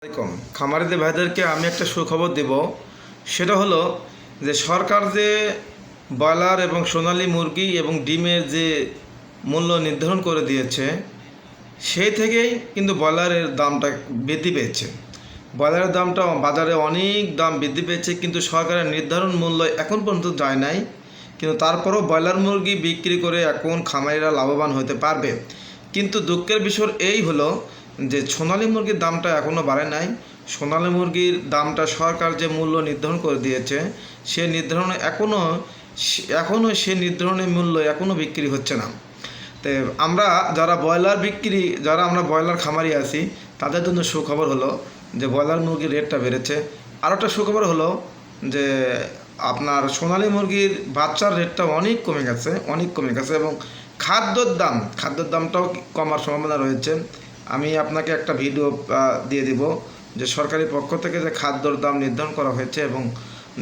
আসসালামাইকুম খামারিদের ভাইদেরকে আমি একটা সুখবর দেব। সেটা হলো যে সরকার যে ব্রয়লার এবং সোনালী মুরগি এবং ডিমের যে মূল্য নির্ধারণ করে দিয়েছে সেই থেকেই কিন্তু ব্রয়লারের দামটা বৃদ্ধি পেয়েছে। ব্রয়লারের দামটা বাজারে অনেক দাম বৃদ্ধি পেয়েছে, কিন্তু সরকারের নির্ধারণ মূল্য এখন পর্যন্ত যায় নাই। কিন্তু তারপরও ব্রয়লার মুরগি বিক্রি করে এখন খামারিরা লাভবান হতে পারবে। কিন্তু দুঃখের বিষয় এই হলো যে সোনালী মুরগির দামটা এখনও বাড়ে নাই। সোনালী মুরগির দামটা সরকার যে মূল্য নির্ধারণ করে দিয়েছে সে নির্ধারণে এখনও সে নির্ধারণের মূল্য এখনও বিক্রি হচ্ছে না। তো আমরা যারা ব্রয়লার খামারি আছি তাদের জন্য সুখবর হলো যে ব্রয়লার মুরগির রেটটা বেড়েছে। আর একটা সুখবর হলো যে আপনার সোনালী মুরগির বাচ্চার রেটটা অনেক কমে গেছে এবং খাদ্যর দামটাও কমার সম্ভাবনা রয়েছে। আমি আপনাকে একটা ভিডিও দিয়ে দিব যে সরকারি পক্ষ থেকে যে খাদ্যর দাম নির্ধারণ করা হয়েছে এবং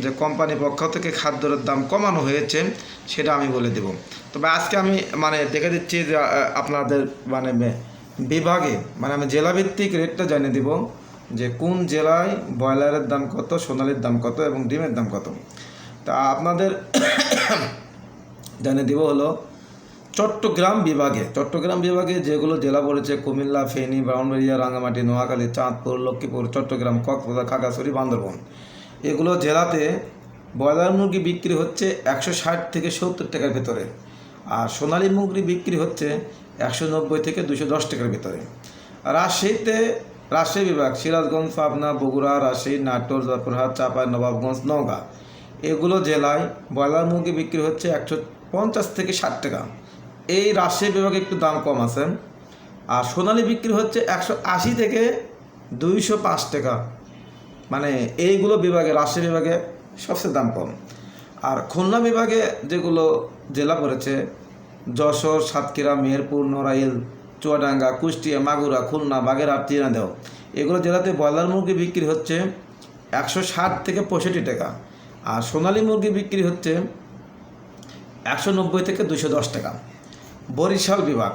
যে কোম্পানি পক্ষ থেকে খাদ্যের দাম কমানো হয়েছে সেটা আমি বলে দেব। তবে আজকে আমি দেখে দিচ্ছি যে আপনাদের বিভাগে আমি জেলাভিত্তিক রেটটা জানিয়ে দিব যে কোন জেলায় ব্রয়লারের দাম কত, সোনালির দাম কত এবং ডিমের দাম কত। তা আপনাদের জানিয়ে দিব হলো চট্টগ্রাম বিভাগে যেগুলো জেলা পড়েছে কুমিল্লা, ফেনী, ব্রাহ্মণবাড়িয়া, রাঙ্গামাটি, নোয়াখালী, চাঁদপুর, লক্ষ্মীপুর, চট্টগ্রাম, কক্সবাজার, খাগড়াছড়ি, বান্দরবান, এগুলো জেলাতে ব্রয়লার মুরগি বিক্রি হচ্ছে 160 থেকে 70 টাকার ভেতরে, আর সোনালী মুরগি বিক্রি হচ্ছে 190 থেকে 210 টাকার ভেতরে। রাজশাহী বিভাগ সিরাজগঞ্জ, পাবনা, বগুড়া, রাজশাহী, নাটোর, জয়পুরহাট, চাঁপাই নবাবগঞ্জ, নওগাঁ, এগুলো জেলায় ব্রয়লার মুরগি বিক্রি হচ্ছে 150 থেকে 60 টাকা। এই রাজশাহী বিভাগে একটু দাম কম আছে। আর সোনালী বিক্রি হচ্ছে 180 থেকে 205 টাকা। এইগুলো বিভাগে রাজশাহী বিভাগে সবচেয়ে দাম কম। আর খুলনা বিভাগে যেগুলো জেলা পড়েছে যশোর, সাতক্ষীরা, মেহেরপুর, নড়াইল, চুয়াডাঙ্গা, কুষ্টিয়া, মাগুরা, খুলনা, বাগেরহাট, ঝিনাইদহ, এগুলো জেলাতে ব্রয়লার মুরগি বিক্রি হচ্ছে 160 থেকে 65 টাকা। আর সোনালী মুরগি বিক্রি হচ্ছে 190 থেকে 210 টাকা। বরিশাল বিভাগ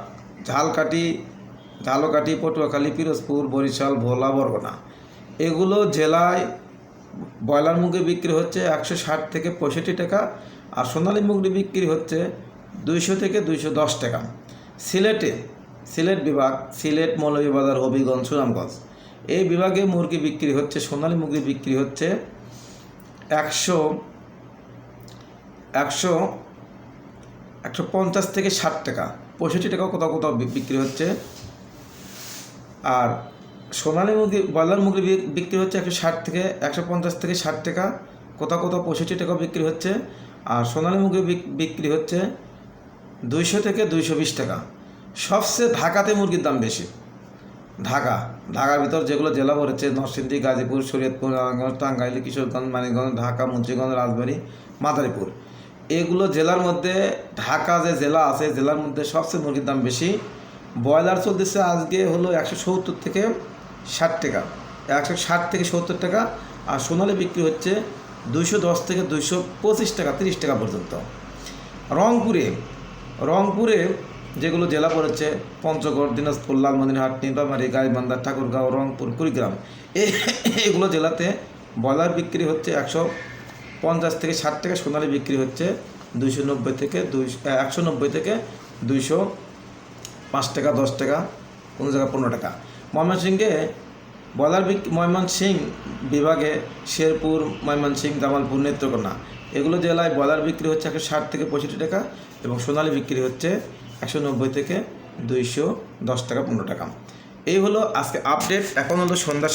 ঝালকাঠি, পটুয়াখালী, পিরোজপুর, বরিশাল, ভোলা, বরগুনা, এগুলো জেলায় ব্রয়লার মুরগি বিক্রি হচ্ছে 160 থেকে 65 টাকা। আর সোনালী মুরগি বিক্রি হচ্ছে 200 থেকে 210 টাকা। সিলেট বিভাগ মৌলভীবাজার, হবিগঞ্জ, সুনামগঞ্জ, এই বিভাগে মুরগি বিক্রি হচ্ছে সোনালী মুরগি বিক্রি হচ্ছে 150 থেকে 60 টাকা, 65 টাকাও কোথাও বিক্রি হচ্ছে। আর ব্রয়লার মুরগি বিক্রি হচ্ছে 150 থেকে 60 টাকা, কোথাও 65 টাকাও বিক্রি হচ্ছে। আর সোনালী মুরগি বিক্রি হচ্ছে 200 থেকে 220 টাকা। সবচেয়ে ঢাকাতে মুরগির দাম বেশি। ঢাকার ভিতর যেগুলো জেলা পড়েছে নরসিংদী, গাজীপুর, শরীয়তপুর, টাঙ্গাইল, কিশোরগঞ্জ, মানিকগঞ্জ, ঢাকা, মুন্সিগঞ্জ, রাজবাড়ী, মাদারীপুর, এগুলো জেলার মধ্যে ঢাকা যে জেলা আছে জেলার মধ্যে সবচেয়ে মুরগির দাম বেশি। ব্রয়লার চলতেছে আজকে হলো 170 থেকে 60 টাকা, 160 থেকে 70 টাকা। আর সোনালী বিক্রি হচ্ছে 210 থেকে 225 টাকা, 30 টাকা পর্যন্ত। রংপুরে যেগুলো জেলা পড়েছে পঞ্চগড়, দিনাজপুর, লালমনিরহাট, নীলফামারী, গাইবান্ধা, ঠাকুরগাঁও, রংপুর, কুড়িগ্রাম, এগুলো জেলাতে ব্রয়লার বিক্রি হচ্ছে 150 থেকে 60 টাকা। সোনালী বিক্রি হচ্ছে 190 থেকে 205 টাকা, 10 টাকা, কোনো জায়গায় 15 টাকা। ময়মনসিংহ বিভাগে শেরপুর, ময়মনসিংহ, জামালপুর, নেত্রকোনা, এগুলো জেলায় ব্রয়লার বিক্রি হচ্ছে 160 থেকে 65 টাকা এবং সোনালী বিক্রি হচ্ছে 190 থেকে 210 টাকা, 15 টাকা। এই হলো আজকে আপডেট। এখন হলো সন্ধ্যা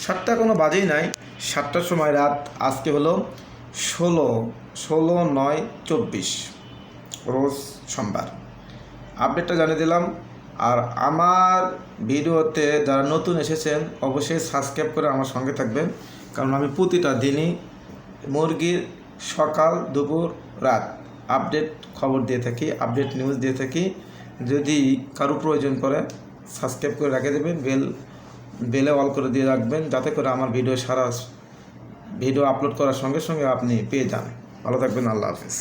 7টা কোনো বাজেই নাই, 7টার সময় রাত। আজকে হলো 16/9/24 রোজ সোমবার। আপডেটটা জানিয়ে দিলাম। আর আমার ভিডিওতে যারা নতুন এসেছেন অবশ্যই সাবস্ক্রাইব করে আমার সঙ্গে থাকবেন, কারণ আমি প্রতিটা দিনই মুরগির সকাল, দুপুর, রাত আপডেট খবর দিয়ে থাকি, আপডেট নিউজ দিয়ে থাকি। যদি কারো প্রয়োজন পড়ে সাবস্ক্রাইব করে রেখে দেবেন, বেলে অল করে দিয়ে রাখবেন, যাতে করে আমার ভিডিও আপলোড করার সঙ্গে সঙ্গে আপনি পেয়ে যান। ভালো থাকবেন। আল্লাহ হাফেজ।